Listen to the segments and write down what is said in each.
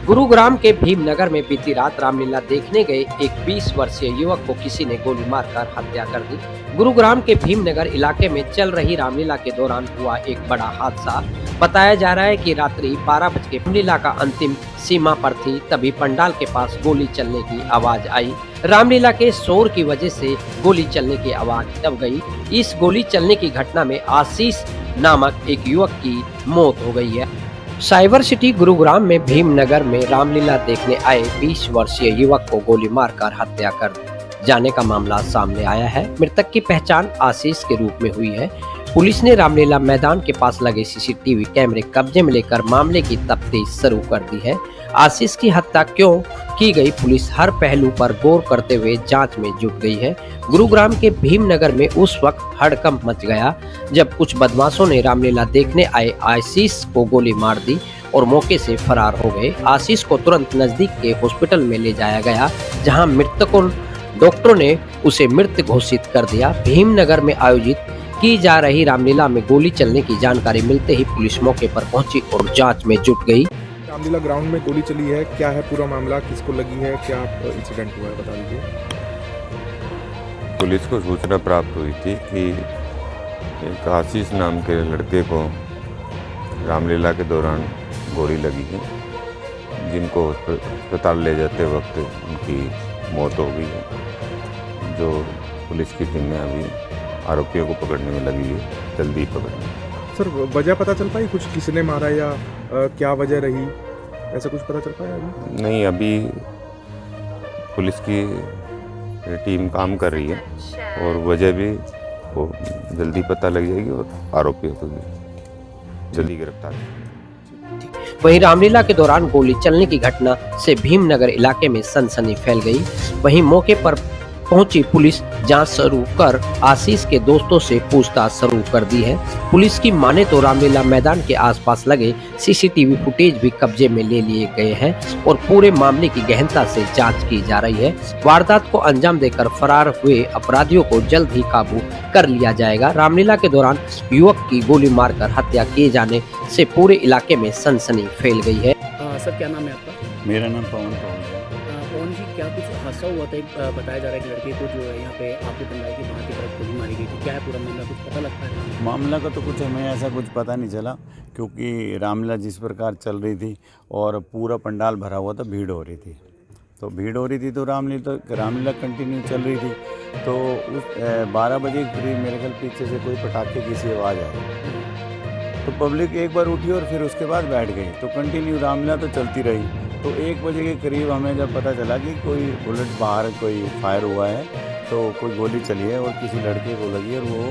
गुरुग्राम के भीमनगर में बीती रात रामलीला देखने गए एक 20 वर्षीय युवक को किसी ने गोली मारकर हत्या कर दी। गुरुग्राम के भीमनगर इलाके में चल रही रामलीला के दौरान हुआ एक बड़ा हादसा। बताया जा रहा है कि रात्रि 12 बजे रामलीला का अंतिम सीमा पर थी, तभी पंडाल के पास गोली चलने की आवाज आई। रामलीला के शोर की वजह से गोली चलने की आवाज दब गई। इस गोली चलने की घटना में आशीष नामक एक युवक की मौत हो गई है। साइबर सिटी गुरुग्राम में भीमनगर में रामलीला देखने आए 20 वर्षीय युवक को गोली मारकर हत्या कर जाने का मामला सामने आया है। मृतक की पहचान आशीष के रूप में हुई है। पुलिस ने रामलीला मैदान के पास लगे सीसीटीवी कैमरे कब्जे में लेकर मामले की तफ्तीश शुरू कर दी है। आशीष की हत्या क्यों की गई, पुलिस हर पहलू पर गौर करते हुए जांच में जुट गई है। गुरुग्राम के भीमनगर में उस वक्त हड़कंप मच गया जब कुछ बदमाशों ने रामलीला देखने आए आशीष को गोली मार दी और मौके से फरार हो गए। आशीष को तुरंत नजदीक के हॉस्पिटल में ले जाया गया, जहां मृतकों डॉक्टरों ने उसे मृत घोषित कर दिया। भीमनगर में आयोजित की जा रही रामलीला में गोली चलने की जानकारी मिलते ही पुलिस मौके पर पहुंची और जांच में जुट गई। रामलीला ग्राउंड में गोली चली है, क्या है पूरा मामला, किसको लगी है, क्या इंसिडेंट हुआ है, बता दीजिए। पुलिस को सूचना प्राप्त हुई थी कि एक आशीष नाम के लड़के को रामलीला के दौरान गोली लगी है, जिनको अस्पताल ले जाते वक्त उनकी मौत हो गई है। जो पुलिस की टीम में अभी आरोपियों को पकड़ने में लगी है, जल्दी पकड़ने। सर, वजह पता चल पाई कुछ, किसने मारा या क्या वजह रही, ऐसा कुछ पता चल पाया अभी? नहीं, अभी पुलिस की टीम काम कर रही है और वजह भी वो जल्दी पता लग जाएगी और आरोपियों को भी जल्दी गिरफ्तार। वहीं रामलीला के दौरान गोली चलने की घटना से भीमनगर इलाके में सनसनी फैल गई। वहीं मौके पर पहुंची पुलिस जांच शुरू कर आशीष के दोस्तों से पूछताछ शुरू कर दी है। पुलिस की माने तो रामलीला मैदान के आसपास लगे सीसीटीवी फुटेज भी कब्जे में ले लिए गए हैं और पूरे मामले की गहनता से जांच की जा रही है। वारदात को अंजाम देकर फरार हुए अपराधियों को जल्द ही काबू कर लिया जाएगा। रामलीला के दौरान युवक की गोली मारकर हत्या किए जाने से पूरे इलाके में सनसनी फैल गई है। सर, क्या नाम है आपका? मेरा नाम पवन है। पवन जी, क्या कुछ हादसा हुआ था? एक बताया जा रहा है कि लड़के को जो है यहाँ पे आपके पंडाल की बाहर की तरफ गोली मारी गई थी, क्या है पूरा मामला, कुछ पता लगता है? मामला का तो कुछ हमें ऐसा कुछ पता नहीं चला, क्योंकि रामलीला जिस प्रकार चल रही थी और पूरा पंडाल भरा हुआ था, भीड़ हो रही थी, तो भीड़ हो रही थी तो रामलीला कंटिन्यू चल रही थी। तो उस 12 बजे के करीब मेरे ख्याल पीछे से कोई पटाखे की सी आवाज़ आई, तो पब्लिक एक बार उठी और फिर उसके बाद बैठ गई, तो कंटिन्यू रामलीला तो चलती रही। तो 1 बजे के करीब हमें जब पता चला कि कोई बुलेट बाहर कोई फायर हुआ है, तो कोई गोली चली है और किसी लड़के को लगी और वो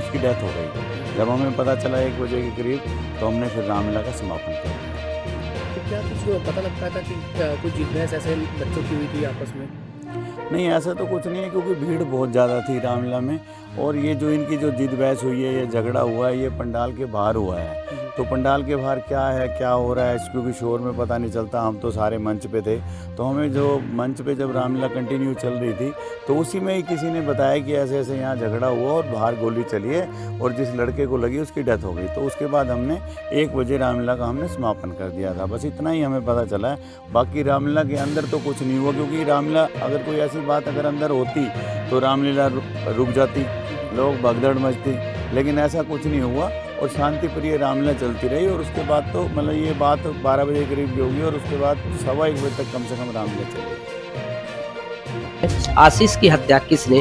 उसकी डेथ हो गई। जब हमें पता चला 1 बजे के करीब, तो हमने फिर रामलीला का समापन कर दिया। तो क्या कुछ पता लगता था कि कुछ जिज्ञास ऐसे बच्चों की हुई थी आपस में? नहीं, ऐसा तो कुछ नहीं है, क्योंकि भीड़ बहुत ज़्यादा थी रामलीला में, और ये जो इनकी जो जिद बहस हुई है, ये झगड़ा हुआ है, ये पंडाल के बाहर हुआ है। तो पंडाल के बाहर क्या है, क्या हो रहा है, क्योंकि शोर में पता नहीं चलता। हम तो सारे मंच पे थे, तो हमें जो मंच पे जब रामलीला कंटिन्यू चल रही थी, तो उसी में ही किसी ने बताया कि ऐसे ऐसे यहाँ झगड़ा हुआ और बाहर गोली चली है और जिस लड़के को लगी उसकी डेथ हो गई। तो उसके बाद हमने 1 बजे रामलीला का हमने समापन कर दिया था। बस इतना ही हमें पता चला है, बाकी रामलीला के अंदर तो कुछ नहीं हुआ, क्योंकि रामलीला अगर कोई ऐसी बात अगर अंदर होती तो रामलीला रुक जाती, लोग भगदड़ मचती, लेकिन ऐसा कुछ नहीं हुआ और शांति प्रिय रामलीला चलती रही। और उसके बाद तो मतलब ये बात 12 बजे के करीब होगी और उसके बाद 1:15 बजे तक कम से कम रामलीला चली। आशीष की हत्या किसने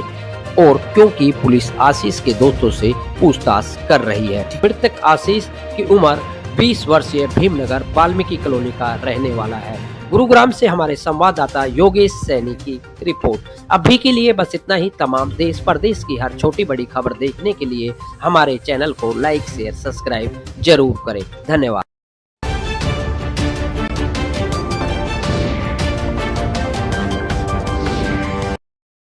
और क्यों की, पुलिस आशीष के दोस्तों से पूछताछ कर रही है। मृतक आशीष की उम्र 20 वर्षीय, भीमनगर वाल्मीकि कॉलोनी का रहने वाला है। गुरुग्राम से हमारे संवाददाता योगेश सैनी की रिपोर्ट। अभी के लिए बस इतना ही। तमाम देश प्रदेश की हर छोटी बड़ी खबर देखने के लिए हमारे चैनल को लाइक शेयर सब्सक्राइब जरूर करें। धन्यवाद।